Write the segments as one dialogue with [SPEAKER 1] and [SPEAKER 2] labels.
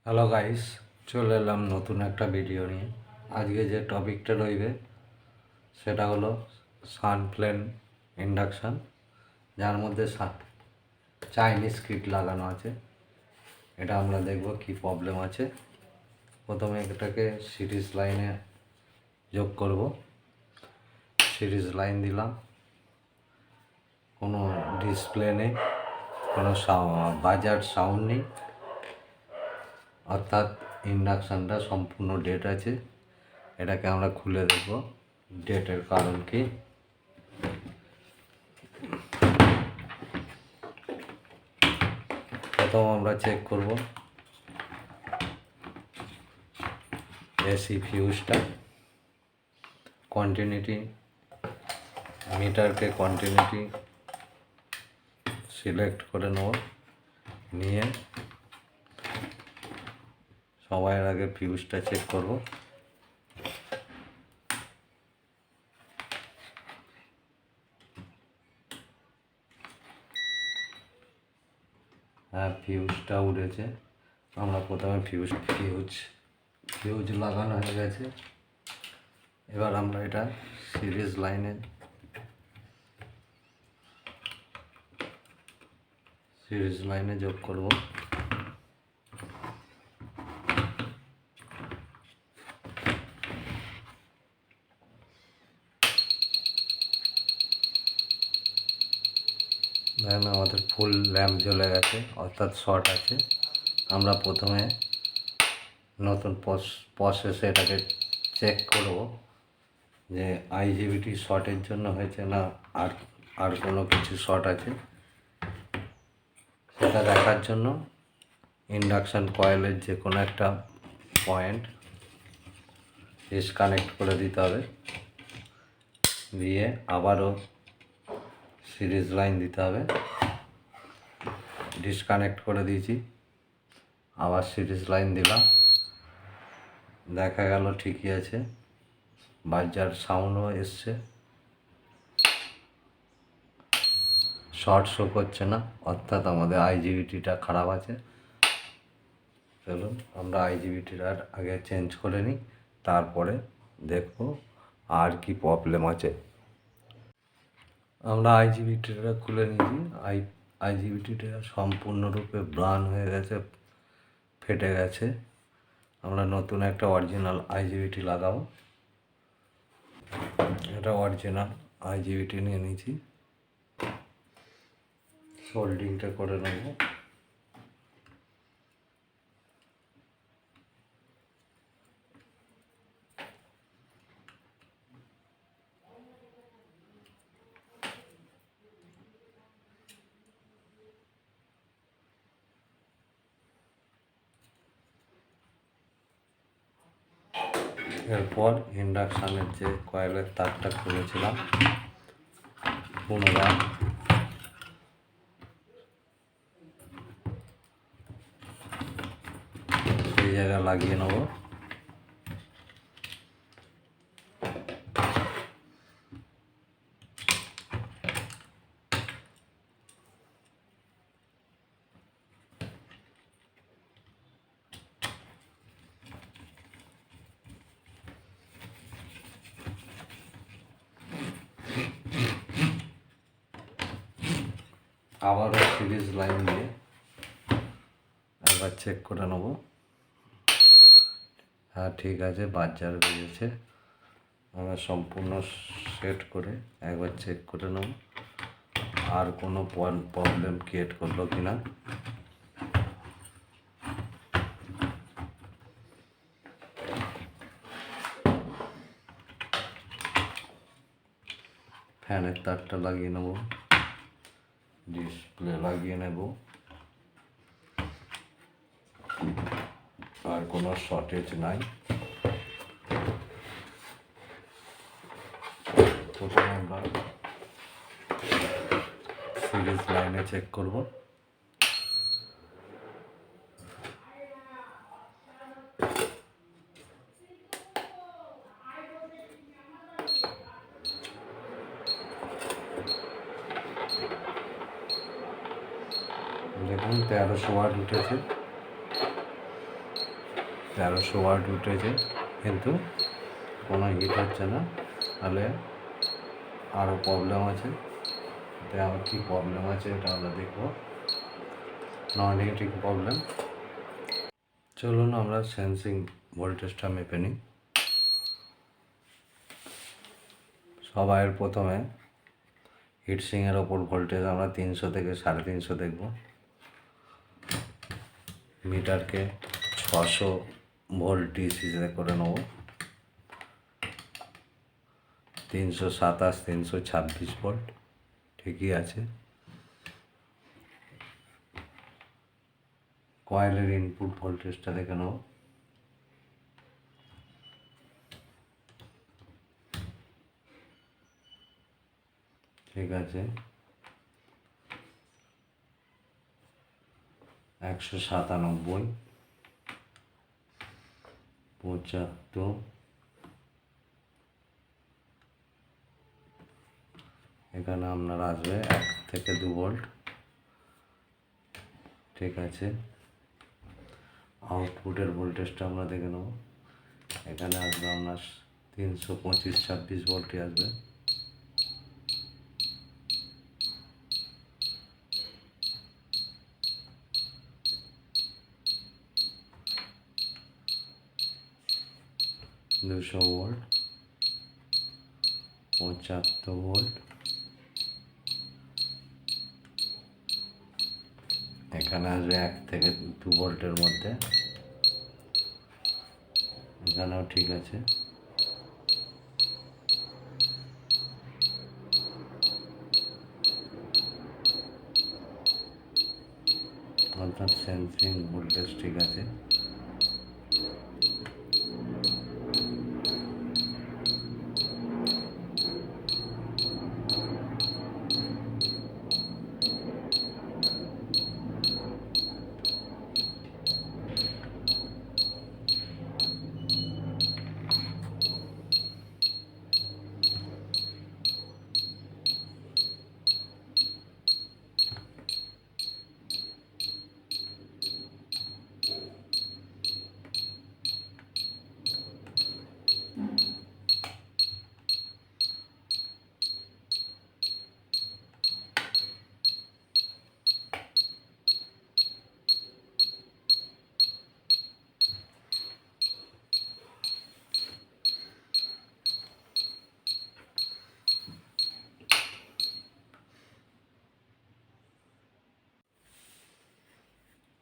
[SPEAKER 1] Hello guys, চলে এলাম নতুন একটা ভিডিও নিয়ে। আজকে যে টপিকটা রইবে সেটা হলো সানফ্লেম ইন্ডাকশান, যার মধ্যে চাইনিজ কিট লাগানো আছে। এটা আমরা দেখব কি প্রবলেম আছে। প্রথমে এটাকে সিরিজ লাইনে যোগ করব। সিরিজ লাইন দিলাম, কোনো ডিসপ্লে নেই, কোনো বাজার সাউন্ড নেই, অর্থাৎ ইন্ডাকশানটা সম্পূর্ণ ডেট আছে। এটাকে আমরা খুলে দেখব ডেটের কারণ কি। প্রথম আমরা চেক করব এসি ফিউজটা, কন্টিনিউটি মিটারকে কন্টিনিউটি সিলেক্ট করে নেব। নিয়ে সবার আগে ফিউজটা চেক করব। হ্যাঁ, ফিউজটা উঠেছে। আমরা প্রথমে ফিউজ লাগানো হয়ে গেছে। এবার আমরা এটা সিরিজ লাইনে যোগ করব। দেখেন আমাদের ফুল ল্যাম্প জ্বলে গেছে, অর্থাৎ শর্ট আছে। আমরা প্রথমে নতুন প্রসেসে এটাকে চেক করব যে আইজিবিটি শর্টের জন্য হয়েছে না আর কোনো কিছু শর্ট আছে। সেটা দেখার জন্য ইন্ডাকশান কয়েলের যে কোনো একটা পয়েন্ট ডিসকানেক্ট করে দিতে হবে। দিয়ে আবারও সিরিজ লাইন দিতে হবে। ডিসকানেক্ট করে দিয়েছি, আবার সিরিজ লাইন দিলাম। দেখা গেল ঠিকই আছে, বাজার সাউন্ডও এসছে, শর্ট শো করছে না, অর্থাৎ আমাদের আইজিবিটিটা খারাপ আছে। চলুন আমরা আইজিবিটিটা আগে চেঞ্জ করে নিই, তারপরে দেখব আর কি প্রবলেম আছে। আমরা আইজিবিটিটা খুলে নিয়েছি। আইজিবিটিটা সম্পূর্ণরূপে ব্রাউন হয়ে গেছে, ফেটে গেছে। আমরা নতুন একটা অরিজিনাল আইজিবিটি লাগাবো। এটা অরিজিনাল আইজিবিটি নিয়ে নিয়েছি, সোল্ডিংটা করে নেব। এরপর ইন্ডাকশানের যে কয়েলের তারটা খুলেছিলাম পুনরায় সেই জায়গায় লাগিয়ে নেব। আবারও সিরিজ লাইন দিয়ে একবার চেক করে নেব। হ্যাঁ ঠিক আছে, বাজার বেরিয়েছে। আমরা সম্পূর্ণ সেট করে একবার চেক করে নেব আর কোনো প্রবলেম ক্রিয়েট করলো কি না। ফ্যানের তারটা লাগিয়ে নেব, ডিসপ্লে লাগিয়ে নেব, আর কোনো শর্টেজ নাই। প্রথমে আমরা সিরিজ লাইনে চেক করব। দেখুন 1300 ওয়াট উঠেছে। 1300 ওয়াট উঠেছে, কিন্তু কোনো হিট হচ্ছে না। তাহলে আরও প্রবলেম আছে। তাই আমার কী প্রবলেম আছে এটা আমরা দেখবো। নন হিটিং প্রবলেম। চলুন আমরা সেন্সিং ভোল্টেজটা মেপে নিই। সবার প্রথমে হিটসিংয়ের ওপর ভোল্টেজ আমরা 300 থেকে 350 দেখব। মিটারকে 600 ভোল্ট ডিসিতে করে নেব। 327, 326 ভোল্ট ঠিকই আছে। কয়েলের ইনপুট ভোল্টেজটা দেখে নেব। ঠিক আছে, 197, 75, এখানে আপনার আসবে 1 থেকে 2 ভোল্ট। ঠিক আছে, আউটপুটের ভোল্টেজটা আমরা দেখে নেব। এখানে আসবে আপনার 325, 26 ভোল্টই আসবে। দুশো ভোল্ট, 75 ভোল্ট, এখানে আসবে 1 থেকে 2 ভোল্টের মধ্যে। এখানেও ঠিক আছে। অর্থাৎ সেন্সিং ভোল্টেজ ঠিক আছে।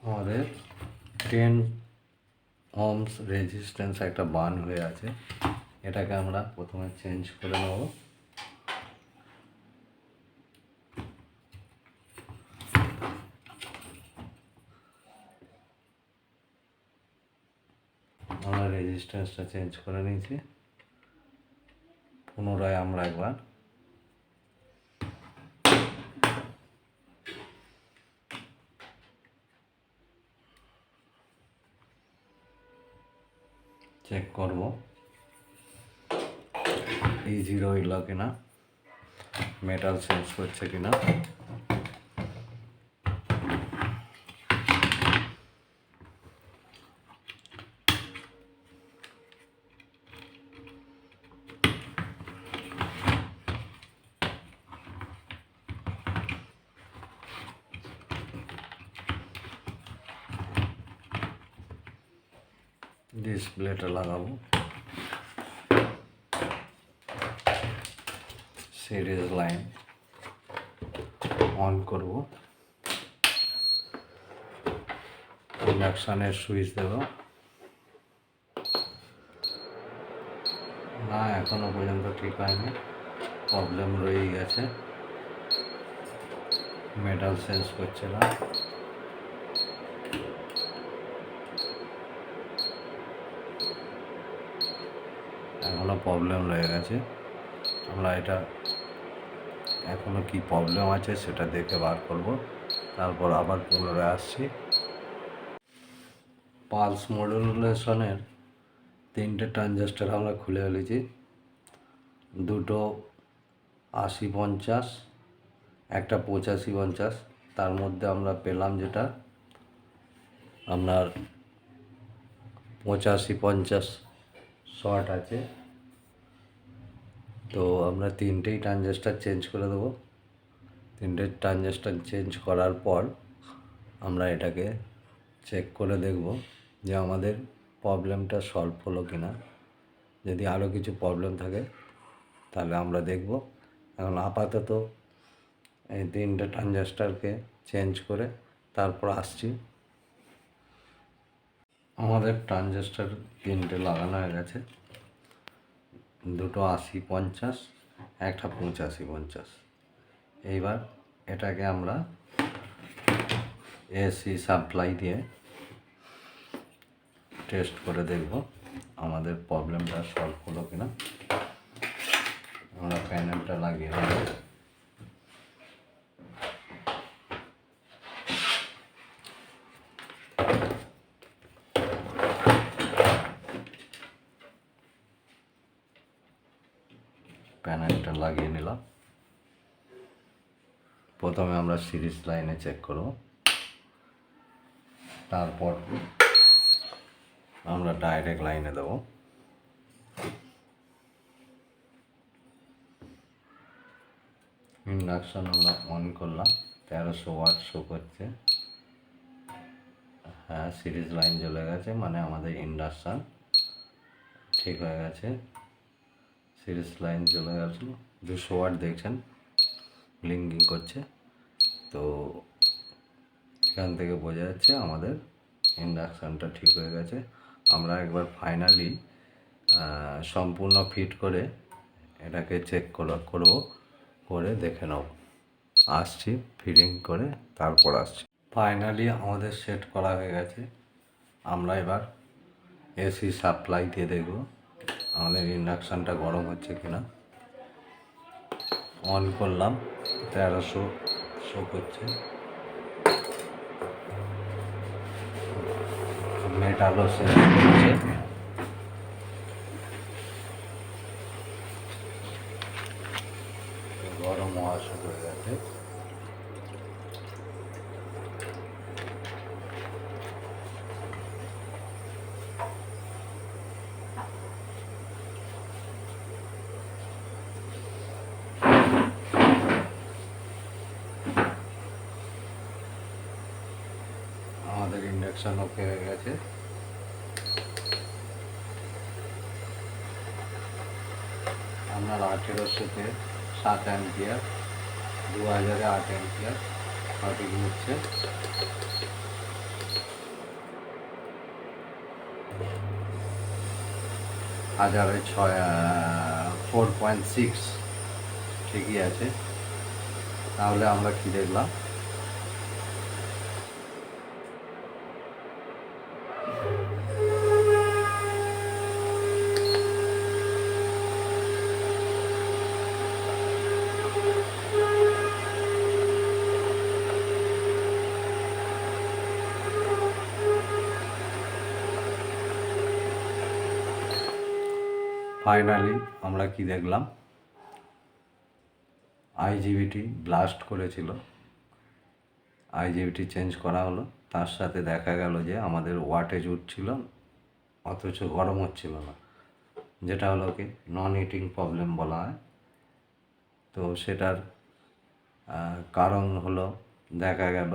[SPEAKER 1] আমাদের 10 ohms রেজিস্ট্যান্স একটা বার্ন হয়ে আছে। এটাকে আমরা প্রথমে চেঞ্জ করে নেব। আমরা রেজিস্ট্যান্সটা চেঞ্জ করে নিয়েছি। পুনরায় আমরা একবার চেক করব ইজি রইল কিনা, মেটাল সেন্স করছে কিনা। ডিসপ্লেটা লাগাবো, সিরিজ লাইন অন করব, ইন্ডাকশানের সুইচ দেব। না, এখনো পর্যন্ত ঠিক হয়নি, প্রবলেম রয়েই গেছে, মেটাল সেন্স করছে না। এখনো প্রবলেম রয়ে গেছে। আমরা এটা এখনো কি প্রবলেম আছে সেটা দেখে বার করব, তারপর আবার পুনরায় আসছি। পালস মডুলেশনের 3টে ট্রানজিস্টর আমরা খুলে ফেলেছি। দুটো 80-50, একটা 85-50। তার মধ্যে আমরা পেলাম যেটা আপনার 85-50 শর্ট আছে। তো আমরা তিনটেই ট্রানজিস্টার চেঞ্জ করে দেবো। তিনটে ট্রানজিস্টার চেঞ্জ করার পর আমরা এটাকে চেক করে দেখব যে আমাদের প্রবলেমটা সলভ হলো কি না। যদি আরও কিছু প্রবলেম থাকে তাহলে আমরা দেখব। এখন আপাতত এই তিনটে ট্রানজিস্টারকে চেঞ্জ করে তারপর আসছি। আমাদের ট্রানজিস্টার তিনটে লাগানো হয়ে গেছে, দুটো 80-50, একটা 85-50। এইবার এটাকে আমরা এসি সাপ্লাই দিয়ে টেস্ট করে দেখব আমাদের প্রবলেমটা সলভ হলো কিনা। আমরা প্যানেলটা লাগিয়ে নেব। প্যানেলটা লাগিয়ে নিলাম। প্রথমে আমরা সিরিজ লাইনে চেক করব, তারপর আমরা ডাইরেক্ট লাইনে দেব। ইন্ডাকশন আমরা অন করলাম, 1300 ওয়াট শো করছে। হ্যাঁ, সিরিজ লাইন জ্বলে গেছে, মানে আমাদের ইন্ডাকশন ঠিক হয়ে গেছে। সিরিজ লাইন জ্বলে গেছে, 200 ওয়াট দেখছেন ব্লিঙ্কিং করছে। তো এখান থেকে বোঝা যাচ্ছে আমাদের ইন্ডাকশানটা ঠিক হয়ে গেছে। আমরা একবার ফাইনালি সম্পূর্ণ ফিট করে এটাকে চেক করব, করে দেখে নেব। আসছি ফিটিং করে তারপর আসছি। ফাইনালি আমাদের সেট করা হয়ে গেছে। আমরা এবার এসি সাপ্লাই দিয়ে দেখব আমাদের ইন্ডাকশানটা গরম হচ্ছে কিনা। অন করলাম, 1300 শো করছে। মেটালও সেট করছে। গরম হওয়া শুরু হয়ে গেছে। আমাদের ইন্ডাকশান ওকে হয়ে গেছে। আপনার 1800-তে 7 অ্যাম্পিয়ার, 2000-এ 8 অ্যাম্পিয়ার সঠিক নিচ্ছে। হাজারে 4.6 ঠিকই আছে। তাহলে আমরা কি দেখলাম, ফাইনালি আমরা কি দেখলাম, আইজিবিটি ব্লাস্ট করেছিল, আইজিবিটি চেঞ্জ করা হলো। তার সাথে দেখা গেল যে আমাদের ওয়াটেজ উঠছিল অথচ গরম হচ্ছিল না, যেটা হলো কি নন হিটিং প্রবলেম বলা হয়। তো সেটার কারণ হলো দেখা গেল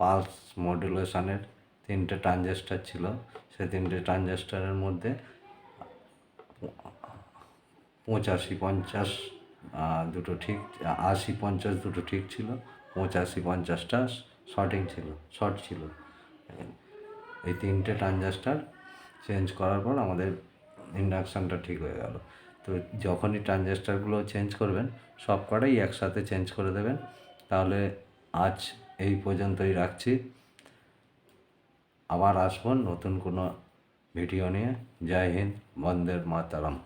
[SPEAKER 1] পালস মডুলেশনের 3টে ট্রানজিস্টার ছিল। সে 3টে ট্রানজিস্টারের মধ্যে 85-50 দুটো ঠিক, 80-50 দুটো ঠিক ছিল, 85-50টা শর্ট ছিল। এই 3টে ট্রানজিস্টার চেঞ্জ করার পর আমাদের ইন্ডাকশানটা ঠিক হয়ে গেল। তো যখনই ট্রানজিস্টারগুলো চেঞ্জ করবেন সব কটাই একসাথে চেঞ্জ করে দেবেন। তাহলে আজ এই পর্যন্তই রাখছি। আবার আসবো নতুন কোনো ভিডিও নিয়ে। জয় হিন্দ, বন্দে মাতরম।